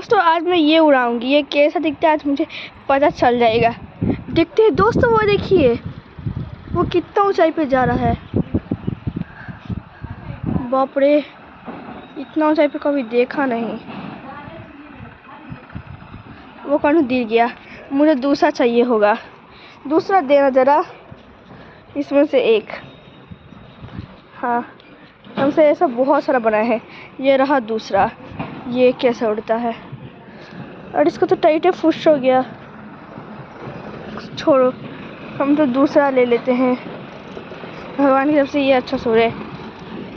दोस्तों आज मैं ये उड़ाऊंगी, ये कैसा दिखता है आज मुझे पता चल जाएगा। देखते हैं दोस्तों, वो देखिए वो कितना ऊंचाई पे जा रहा है। बाप रे, इतना ऊंचाई पे कभी देखा नहीं। वो कहीं गिर गया, मुझे दूसरा चाहिए होगा। दूसरा देना जरा, इसमें से एक। हाँ, हमसे ऐसा बहुत सारा बना है। ये रहा दूसरा। ये कैसे उड़ता है? और इसको तो टाइट फुश हो गया। छोड़ो, हम तो दूसरा ले लेते हैं। भगवान की तरफ से ये अच्छा सो रहा है।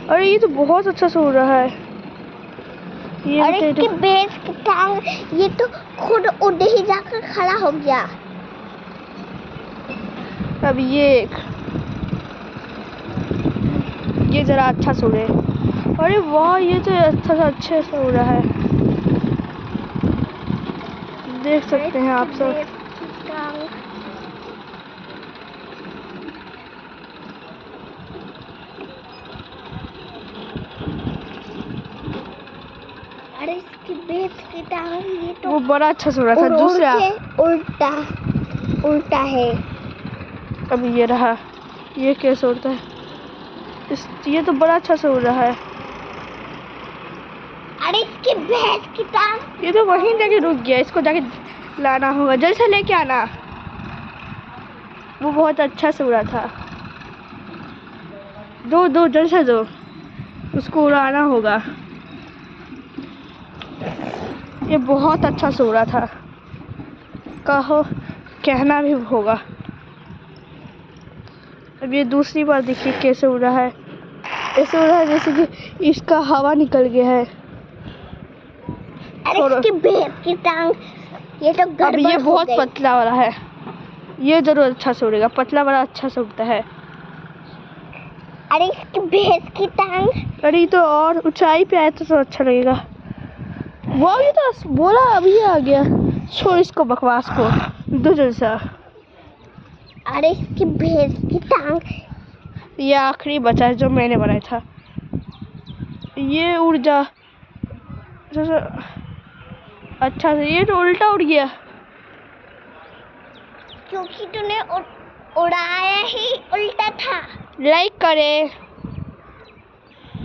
अरे ये तो बहुत अच्छा सो रहा है। ये और इसके बेस की टांग, ये तो खुद उड़ ही जाकर खड़ा हो गया। अब ये जरा अच्छा सो रहा है। अरे वाह, ये तो अच्छे से उड़ रहा है। देख सकते हैं आप सब। अरे इसकी बेस की टांग, ये तो वो बड़ा अच्छा सो रहा था। दूसरा उल्टा है। अब ये रहा, ये कैसे उड़ता है? ये तो बड़ा अच्छा सो रहा है। अरे इसकी भैंस की टांग, ये तो वहीं जाके रुक गया। इसको जाके लाना होगा, जल्दी से लेके आना। वो बहुत अच्छा सो रहा था। दो जल्दी से दो, उसको उड़ाना होगा। ये बहुत अच्छा सो रहा था, कहो कहना भी होगा। अब ये दूसरी बार देखिए कैसे उड़ रहा है। ऐसे उड़ रहा है जैसे कि इसका हवा निकल गया है। अरे इसकी भैंस की टांग, ये तो अब ये बहुत पतला वाला है। ये जरूर अच्छा से उड़ेगा, पतला वाला अच्छा से उड़ता है। अरे इसकी भैंस की टांग, अरे तो और ऊंचाई पे आया तो अच्छा लगेगा। वो भी तो बोला, अभी आ गया। छोड़ इसको, बकवास को। दो जल्दी सा। अरे इसकी भैंस की टांग, ये आखिरी बचा है जो मैंने बनाया था। ये उड़ जा अच्छा से। ये तो उल्टा उड़ गया, क्योंकि तूने उड़ाया ही उल्टा था। लाइक करें।